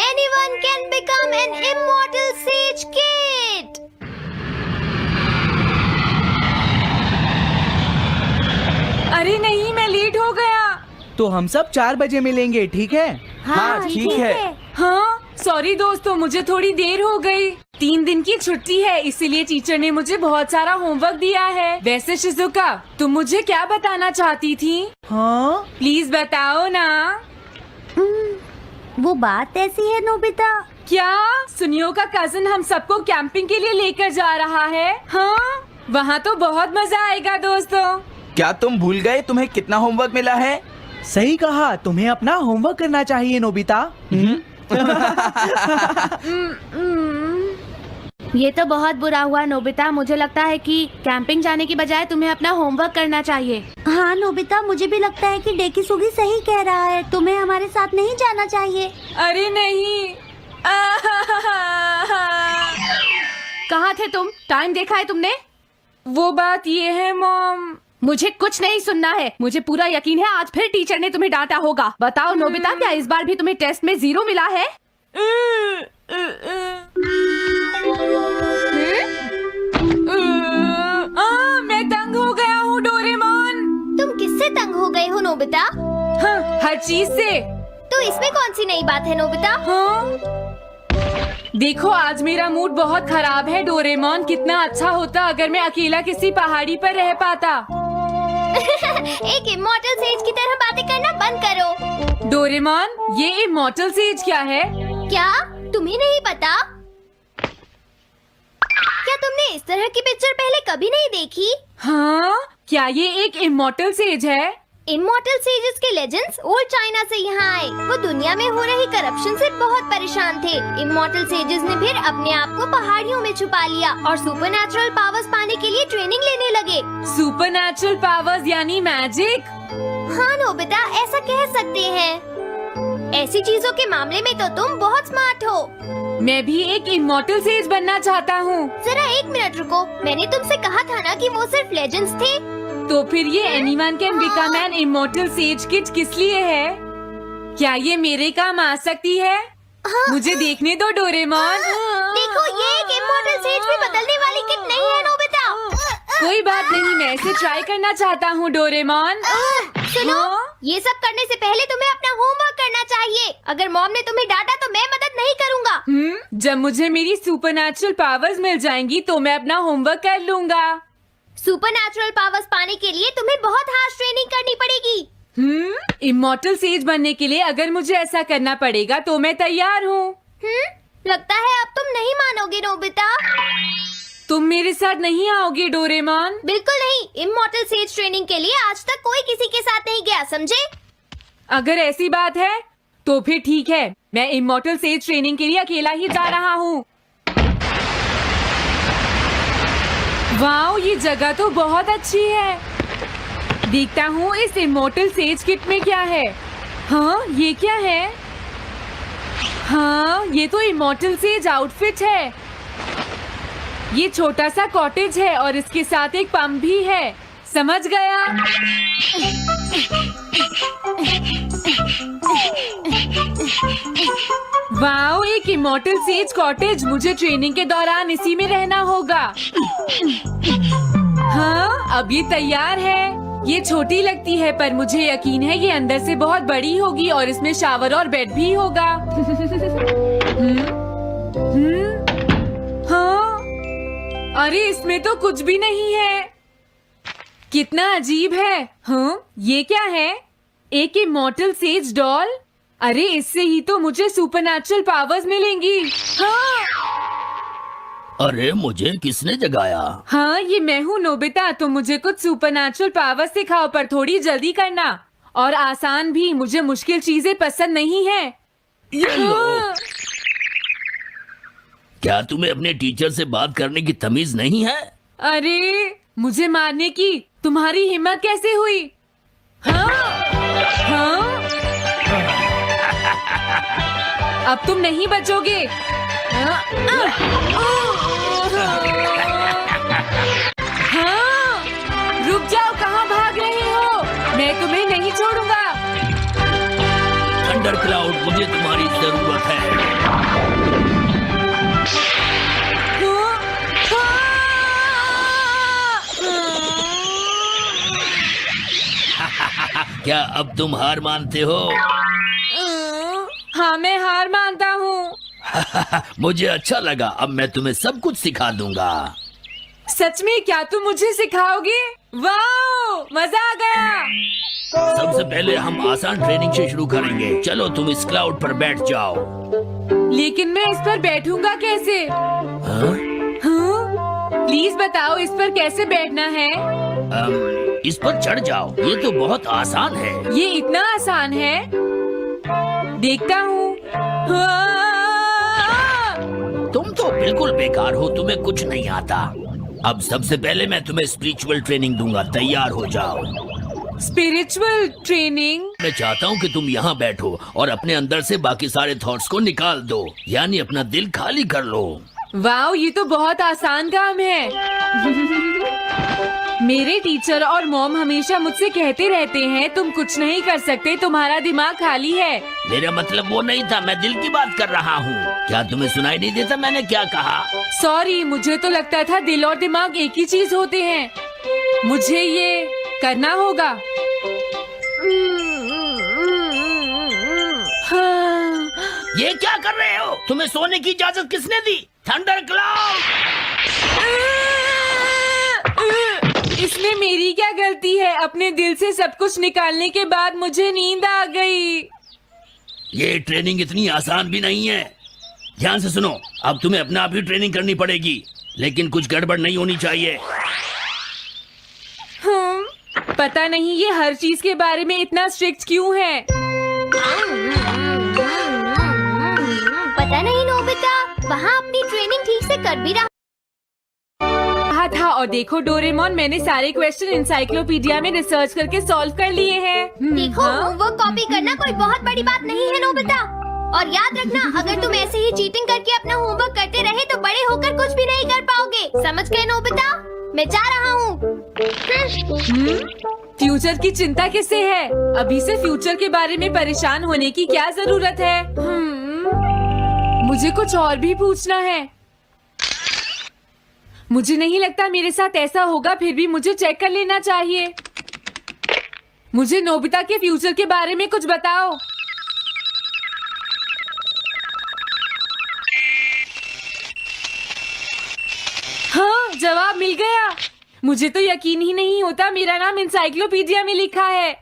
Anyone can become an immortal sage kid. अरे नहीं, मैं लेट हो गया। तो हम सब 4 बजे मिलेंगे, ठीक है? हाँ, ठीक है। हाँ, सॉरी दोस्तों, मुझे थोड़ी देर हो गई। 3 दिन की छुट्टी है, इसीलिए टीचर ने मुझे बहुत सारा होमवर्क दिया है। वैसे शिजुका, तुम मुझे क्या बताना चाहती थी? हाँ? प्लीज बताओ ना। वो बात ऐसी है नोबिता। क्या सुनियो का कजिन हम सबको कैंपिंग के लिए लेकर जा रहा है? हाँ, वहाँ तो बहुत मजा आएगा दोस्तों। क्या तुम भूल गए तुम्हें कितना होमवर्क मिला है? सही कहा, तुम्हें अपना होमवर्क करना चाहिए नोबिता। ये तो बहुत बुरा हुआ नोबिता। मुझे लगता है कि कैंपिंग जाने की बजाय तुम्हें अपना होमवर्क करना चाहिए। हाँ नोबिता, मुझे भी लगता है कि डेकिसुगी सही कह रहा है। तुम्हें हमारे साथ नहीं जाना चाहिए। अरे नहीं। कहाँ थे तुम? टाइम देखा है तुमने? वो बात ये है मॉम। मुझे कुछ नहीं सुनना है। मुझे पूरा यकीन है आज फिर टीचर ने तुम्हें डांटा होगा। बताओ नोबिता, क्या इस बार भी तुम्हें टेस्ट में 0 मिला है? मैं तंग हो गया हूँ डोरेमोन। तुम किससे तंग हो गए हो नोबिता? हाँ, हर चीज से। तो इसमें कौन सी नई बात है नोबिता? हाँ? देखो, आज मेरा मूड बहुत खराब है डोरेमोन। कितना अच्छा होता अगर मैं अकेला किसी पहाड़ी पर रह पाता। एक इमॉर्टल सेज की तरह बातें करना बंद करो। डोरेमोन, ये इमॉर्टल सेज क्या है? क्या तुम्हें नहीं पता? क्या तुमने इस तरह की पिक्चर पहले कभी नहीं देखी? हाँ, क्या ये एक इमॉर्टल सेज है? इमॉर्टल सेजेस के लेजेंड्स ओल्ड चाइना से यहाँ आए। वो दुनिया में हो रही करप्शन से बहुत परेशान थे। इमॉर्टल सेजेस ने फिर अपने आप को पहाड़ियों में छुपा लिया और सुपरनैचुरल पावर्स पाने के लिए ट्रेनिंग लेने लगे। सुपरनैचुरल पावर्स यानी मैजिक? हाँ नोबिता, ऐसा कह सकते हैं। ऐसी चीजों के मामले में तो तुम बहुत स्मार्ट हो। मैं भी एक इमॉर्टल सेज बनना चाहता हूँ। जरा 1 मिनट रुको। मैंने तुमसे कहा था ना कि वो सिर्फ लेजेंड्स थे। तो फिर ये anyone can become an immortal says kid किस लिए है? क्या ये मेरे काम आ सकती है? मुझे देखने दो डोरेमोन। देखो, ये एक इमॉर्टल सेज भी बदलने वाली किट नहीं है नोबिता। कोई बात नहीं, मैं इसे ट्राई करना चाहता हूँ डोरेमोन। सुनो, हाँ? ये सब करने से पहले तुम्हें अपना होमवर्क करना चाहिए। अगर मॉम ने तुम्हें डांटा तो मैं मदद नहीं करूँगा। जब मुझे मेरी सुपरनैचुरल पावर्स मिल जाएंगी तो मैं अपना होमवर्क कर लूँगा। सुपरनैचुरल पावर्स पाने के लिए तुम्हें बहुत हार्श ट्रेनिंग करनी पड़ेगी। इमॉर्टल सेज बनने के लिए अगर मुझे ऐसा करना पड़ेगा तो मैं तैयार हूँ। लगता है अब तुम नहीं मानोगे नोबिता। तुम मेरे साथ नहीं आओगे डोरेमोन? बिल्कुल नहीं। इमॉर्टल सेज ट्रेनिंग के लिए आज तक कोई किसी के साथ नहीं गया, समझे? अगर ऐसी बात है तो फिर ठीक है, मैं इमॉर्टल सेज ट्रेनिंग के लिए अकेला ही जा रहा हूँ। वाओ, ये जगह तो बहुत अच्छी है। देखता हूँ इस इमॉर्टल सेज किट में क्या है। हाँ, ये क्या है? हाँ, ये तो इमॉर्टल सेज आउटफिट है। ये छोटा सा कॉटेज है और इसके साथ एक पंप भी है। समझ गया। वाओ, एक इमॉर्टल सेज कॉटेज। मुझे ट्रेनिंग के दौरान इसी में रहना होगा। हाँ, अब ये तैयार है। ये छोटी लगती है पर मुझे यकीन है ये अंदर से बहुत बड़ी होगी और इसमें शावर और बेड भी होगा। हाँ, अरे इसमें तो कुछ भी नहीं है। कितना अजीब है। हाँ, ये क्या है? एक इमॉर्टल सेज डॉल। अरे इससे ही तो मुझे सुपरनैचुरल पावर्स मिलेंगी। हाँ, अरे मुझे किसने जगाया? हाँ, ये मैं हूँ नोबिता। तो मुझे कुछ सुपरनैचुरल पावर्स सिखाओ, पर थोड़ी जल्दी करना और आसान भी। मुझे मुश्किल चीजें पसंद नहीं है। ये लो। हाँ। क्या तुम्हें अपने टीचर से बात करने की तमीज नहीं है? अरे मुझे मारने की तुम्हारी हिम्मत कैसे हुई? हाँ? हाँ? अब तुम नहीं बचोगे। हाँ? हाँ? रुक जाओ, कहाँ भाग रहे हो? मैं तुम्हें नहीं छोड़ूंगा। थंडर क्लाउड, मुझे तुम्हारी जरूरत है। क्या अब तुम हार मानते हो? हाँ, मैं हार मानता हूँ। मुझे अच्छा लगा। अब मैं तुम्हें सब कुछ सिखा दूंगा। सच में? क्या तुम मुझे सिखाओगे? वाह, मजा आ गया। सबसे पहले हम आसान ट्रेनिंग से शुरू करेंगे। चलो तुम इस क्लाउड पर बैठ जाओ। लेकिन मैं इस पर बैठूंगा कैसे? हाँ? प्लीज बताओ इस पर कैसे बैठना है? इस पर चढ़ जाओ। ये तो बहुत आसान है। ये इतना आसान है? देखता हूँ। तुम तो बिल्कुल बेकार हो, तुम्हें कुछ नहीं आता। अब सबसे पहले मैं तुम्हें स्पिरिचुअल ट्रेनिंग दूंगा। तैयार हो जाओ। Spiritual training? मैं चाहता हूँ कि तुम यहाँ बैठो और अपने अंदर से बाकी सारे थॉट्स को निकाल दो, यानी अपना दिल खाली कर लो। वाह, ये तो बहुत आसान काम है। मेरे टीचर और मॉम हमेशा मुझसे कहते रहते हैं तुम कुछ नहीं कर सकते, तुम्हारा दिमाग खाली है। मेरा मतलब वो नहीं था, मैं दिल की बात कर रहा हूँ। क्या तुम्हें सुनाई नहीं देता मैंने क्या कहा? सॉरी, मुझे तो लगता था दिल और दिमाग एक ही चीज होते हैं। मुझे ये करना होगा। हाँ। ये क्या कर रहे हो? तुम्हें सोने की इजाजत किसने दी? Thunder cloud! इसमें मेरी क्या गलती है? अपने दिल से सब कुछ निकालने के बाद मुझे नींद आ गई। ये ट्रेनिंग इतनी आसान भी नहीं है। ध्यान से सुनो, अब तुम्हें अपने आप ही ट्रेनिंग करनी पड़ेगी, लेकिन कुछ गड़बड़ नहीं होनी चाहिए। पता नहीं ये हर चीज के बारे में इतना स्ट्रिक्ट क्यों है। पता नहीं नोबिता, वहाँ अपनी ट्रेनिंग ठीक से कर भी रहा था। और देखो डोरेमोन, मैंने सारे क्वेश्चन इंसाइक्लोपीडिया में रिसर्च करके सॉल्व कर लिए हैं। देखो, होमवर्क कॉपी करना कोई बहुत बड़ी बात नहीं है नोबिता। और याद रखना, अगर तुम ऐसे ही चीटिंग करके अपना होमवर्क करते रहे तो बड़े होकर कुछ भी नहीं कर पाओगे। समझ गए नोबिता? मैं जा रहा हूँ। फ्यूचर की चिंता किससे है? अभी से फ्यूचर के बारे में परेशान होने की क्या जरूरत है? मुझे कुछ और भी पूछना है। मुझे नहीं लगता मेरे साथ ऐसा होगा, फिर भी मुझे चेक कर लेना चाहिए। मुझे नोबिता के फ्यूचर के बारे में कुछ बताओ। हाँ, जवाब मिल गया। मुझे तो यकीन ही नहीं होता मेरा नाम इंसाइक्लोपीडिया में लिखा है।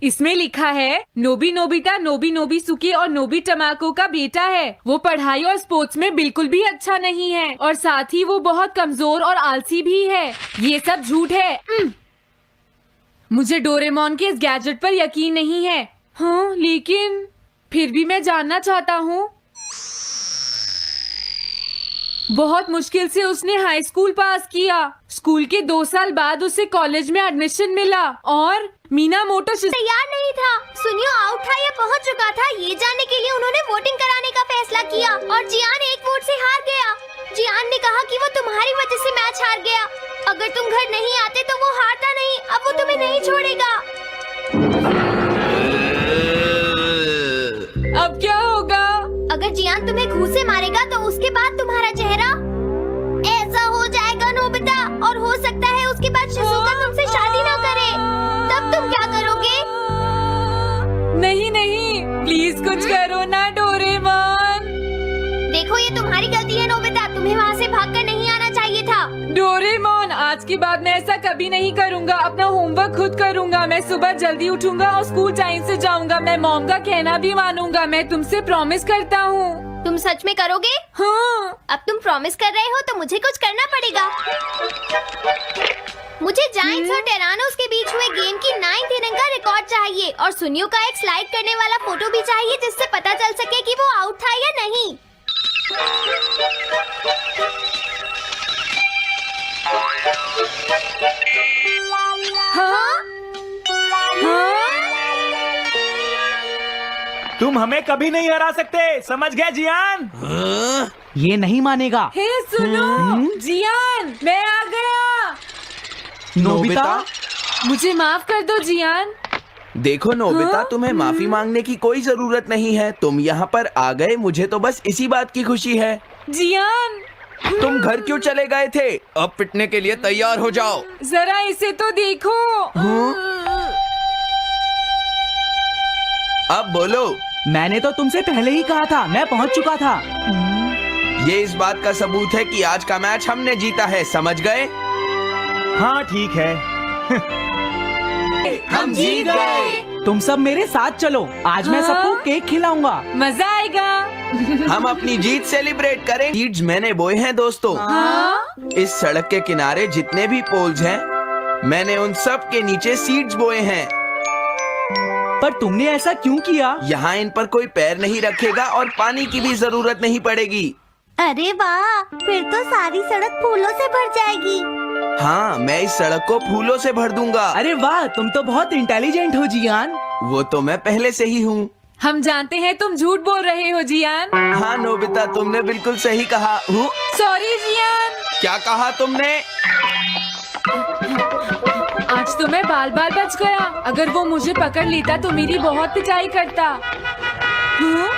इसमें लिखा है नोबी नोबिता नोबी नोबिसुकी और नोबी टमाको का बेटा है। वो पढ़ाई और स्पोर्ट्स में बिल्कुल भी अच्छा नहीं है और साथ ही वो बहुत कमजोर और आलसी भी है। ये सब झूठ है। मुझे डोरेमोन के इस गैजेट पर यकीन नहीं है। हाँ, लेकिन फिर भी मैं जानना चाहता हूँ। बहुत मुश्किल से उसने हाई स्कूल पास किया। स्कूल के 2 साल बाद उसे कॉलेज में एडमिशन मिला और मीनामोटो तैयार नहीं था। सुनियो आउट था या पहुंच चुका था, ये जानने के लिए उन्होंने वोटिंग कराने का फैसला किया और जियान 1 वोट से हार गया। जियान ने कहा कि वो तुम्हारी वजह से मैच हार गया। अगर तुम घर नहीं आते तो वो हारता नहीं। अब वो तुम्हें नहीं छोड़ेगा। अब क्या होगा? अगर जियान तुम्हें घूंसे से मारेगा तो उसके बाद तुम्हारा चेहरा ऐसा हो जाएगा नोबिता, और हो सकता है उसके बाद शिज़ुका तुमसे शादी ना करे। तब तुम क्या करोगे? नहीं नहीं, प्लीज कुछ करो ना डोरेमोन। देखो ये तुम्हारी गलती है नोबिता, तुम्हें वहाँ से भागकर नहीं आना चाहिए था। डोरेमोन, आज के बाद मैं ऐसा कभी नहीं करूँगा। अपना होमवर्क खुद करूँगा। मैं सुबह जल्दी उठूंगा और स्कूल टाइम से जाऊँगा। मैं मॉम का कहना भी मानूंगा। मैं तुमसे प्रॉमिस करता हूँ। तुम सच में करोगे? हाँ। अब तुम प्रॉमिस कर रहे हो तो मुझे कुछ करना पड़ेगा। मुझे जायंट्स और टेरानोस के बीच हुए गेम की 9th इनिंग का रिकॉर्ड चाहिए और सुनियो का एक स्लाइड करने वाला फोटो भी चाहिए जिससे पता चल सके कि वो आउट था या नहीं। हाँ? हाँ? तुम हमें कभी नहीं हरा सकते, समझ गए जियान? ये नहीं मानेगा। हे सुनो, जियान, मैं आ गया। नोबिता, मुझे माफ कर दो जियान। देखो नोबिता, तुम्हें माफी मांगने की कोई जरूरत नहीं है। तुम यहाँ पर आ गए, मुझे तो बस इसी बात की खुशी है। जियान, तुम घर क्यों चले गए थे? अब पिटने के लिए तैयार हो जाओ। जरा इसे तो देखो। अब बोलो। मैंने तो तुमसे पहले ही कहा था, मैं पहुंच चुका था। ये इस बात का सबूत है कि आज का मैच हमने जीता है, समझ गए? हाँ ठीक है। हम जीत गए। तुम सब मेरे साथ चलो, आज मैं सबको केक खिलाऊंगा। मजा आएगा। हम अपनी जीत सेलिब्रेट करें। सीड्स मैंने बोए हैं दोस्तों। हाँ? इस सड़क के किनारे जितने भी पोल्स हैं, मैंने उन सब के नीचे सीड्स बोए हैं। पर तुमने ऐसा क्यों किया? यहाँ इन पर कोई पैर नहीं रखेगा और पानी की भी जरूरत नहीं पड़ेगी। अरे वाह, फिर तो सारी सड़क फूलों से भर जाएगी। हाँ, मैं इस सड़क को फूलों से भर दूंगा। अरे वाह, तुम तो बहुत इंटेलिजेंट हो जियान। वो तो मैं पहले से ही हूँ। हम जानते हैं तुम झूठ बोल रहे हो जियान। हाँ नोबिता, तुमने बिल्कुल सही कहा। Sorry Gian. क्या कहा तुमने? आज तो मैं बाल बाल बच गया। अगर वो मुझे पकड़ लेता तो मेरी बहुत पिटाई करता। हाँ?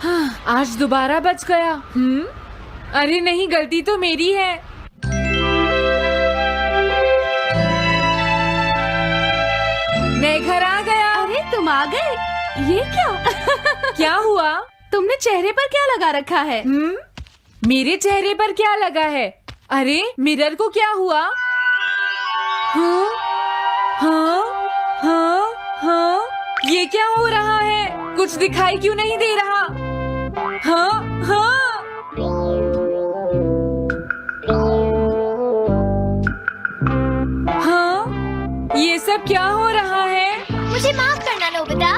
हाँ, आज दोबारा बच गया। अरे नहीं, गलती तो मेरी है। मैं घर आ गया। अरे तुम आ गए, ये क्या? क्या हुआ? तुमने चेहरे पर क्या लगा रखा है? मेरे चेहरे पर क्या लगा है? अरे मिरर को क्या हुआ? हाँ, हाँ, हाँ, हाँ, ये क्या हो रहा है? कुछ दिखाई क्यों नहीं दे रहा? हाँ, हाँ। हाँ, ये सब क्या हो रहा है? मुझे माफ करना नोबिता।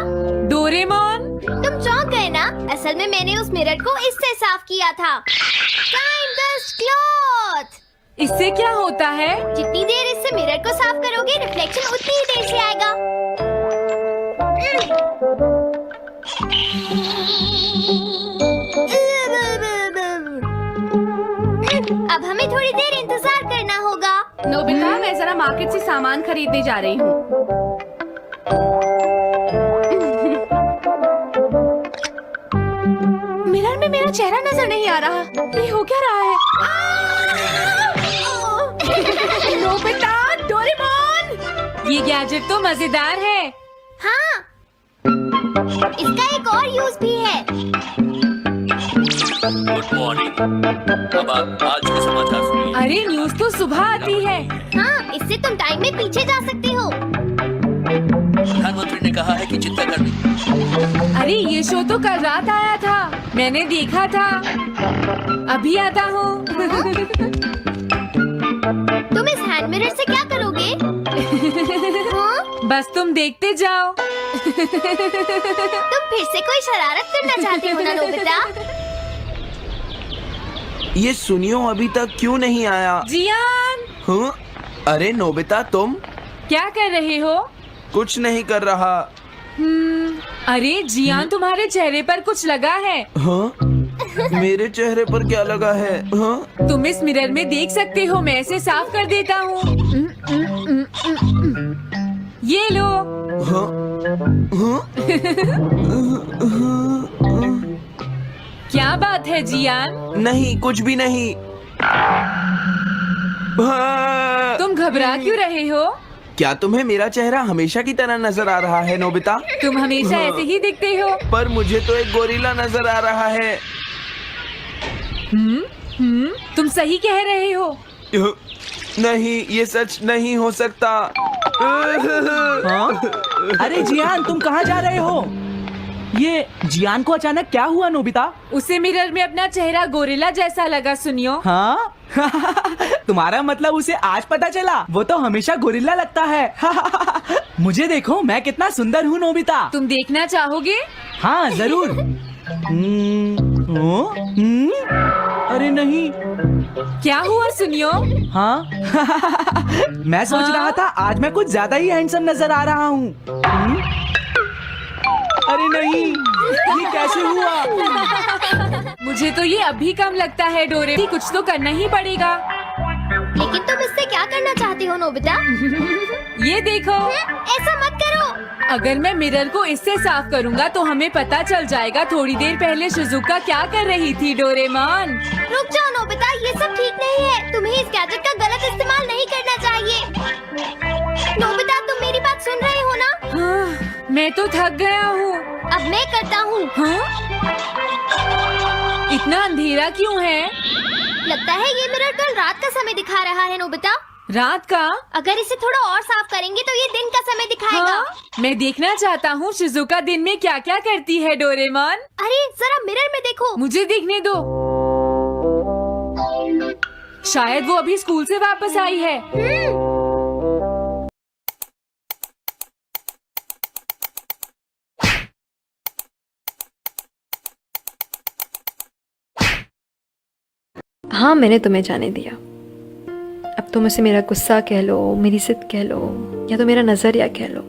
डोरेमोन, तुम चौंक गए ना? असल में मैंने उस मिरर को इससे साफ किया था। Time dust cloth। इससे क्या होता है? जितनी देर इससे मिरर को साफ करोगे, रिफ्लेक्शन उतनी ही देर से आएगा। अब हमें थोड़ी देर इंतजार करना होगा। नोबिता, मैं जरा मार्केट से सामान खरीदने जा रही हूँ। मिरर में मेरा चेहरा नजर नहीं आ रहा। ये हो क्या रहा है? Nobita, Doraemon. ये गैजेट तो मजेदार है। हाँ, इसका एक और यूज भी है। Good morning. अब आप आज के समाचार सुनिए। अरे न्यूज तो सुबह आती है। हाँ, इससे तुम टाइम में पीछे जा सकते हो। प्रधानमंत्री ने कहा है कि चिंता करनी। अरे ये शो तो कल रात आया था, मैंने देखा था। अभी आता हूँ। तुम इस हैंड मिरर से क्या करोगे? हाँ? बस तुम देखते जाओ। तुम फिर से कोई शरारत करना चाहते हो ना नोबिता? ये सुनियो अभी तक क्यों नहीं आया? जियान, हाँ? अरे नोबिता, तुम क्या कर रहे हो? कुछ नहीं कर रहा। अरे जियान, तुम्हारे चेहरे पर कुछ लगा है। हाँ? मेरे चेहरे पर क्या लगा है? हाँ? तुम इस मिरर में देख सकते हो, मैं इसे साफ कर देता हूँ। ये लो। हाँ? हाँ? क्या बात है जियान? नहीं, कुछ भी नहीं। हाँ। तुम घबरा क्यों रहे हो? क्या तुम्हें मेरा चेहरा हमेशा की तरह नजर आ रहा है नोबिता? तुम हमेशा ऐसे ही दिखते हो। पर मुझे तो एक गोरिल्ला नजर आ रहा है। तुम सही कह रहे हो। नहीं, ये सच नहीं हो सकता। हाँ? अरे जियान, तुम कहाँ जा रहे हो? ये जियान को अचानक क्या हुआ नोबिता? उसे मिरर में अपना चेहरा गोरिल्ला जैसा लगा। सुनियो। हाँ? तुम्हारा मतलब उसे आज पता चला? वो तो हमेशा गोरिल्ला लगता है। मुझे देखो, मैं कितना सुंदर हूँ नोबिता। तुम देखना चाहोगे? हाँ जरूर। अरे नहीं। क्या हुआ सुनियो? हाँ? मैं सोच रहा था आज मैं कुछ ज्यादा ही हैंडसम नजर आ रहा हूँ। अरे नहीं, ये कैसे हुआ? मुझे तो ये अभी कम लगता है डोरे। कुछ तो करना ही पड़ेगा। लेकिन तुम इससे क्या करना चाहते हो नोबिता? ये देखो। ऐसा मत करो। अगर मैं मिरर को इससे साफ करूंगा तो हमें पता चल जाएगा थोड़ी देर पहले शिजुका क्या कर रही थी। डोरेमोन, रुक जाओ नोबिता, ये सब ठीक नहीं है। तुम्हें इस गैजेट का गलत इस्तेमाल नहीं करना चाहिए। नोबिता, तुम मेरी बात सुन रहे हो ना? हाँ, मैं तो थक गया हूँ। अब मैं करता हूँ। हाँ? इतना अंधेरा क्यों है? लगता है ये मिरर कल रात का समय दिखा रहा है नोबिता। रात का? अगर इसे थोड़ा और साफ करेंगे तो ये दिन का समय दिखाएगा। हाँ? मैं देखना चाहता हूँ शिजुका दिन में क्या क्या करती है डोरेमोन। अरे जरा मिरर में देखो। मुझे देखने दो। शायद वो अभी स्कूल से वापस आई है। हाँ, मैंने तुम्हें जाने दिया। अब तुम उसे मेरा गुस्सा कह लो, मेरी जिद कह लो, या तो मेरा नजरिया कह लो।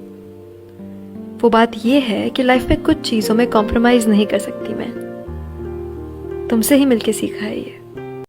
वो बात ये है कि लाइफ में कुछ चीजों में कॉम्प्रोमाइज नहीं कर सकती मैं। तुमसे ही मिलके सीखा है ये।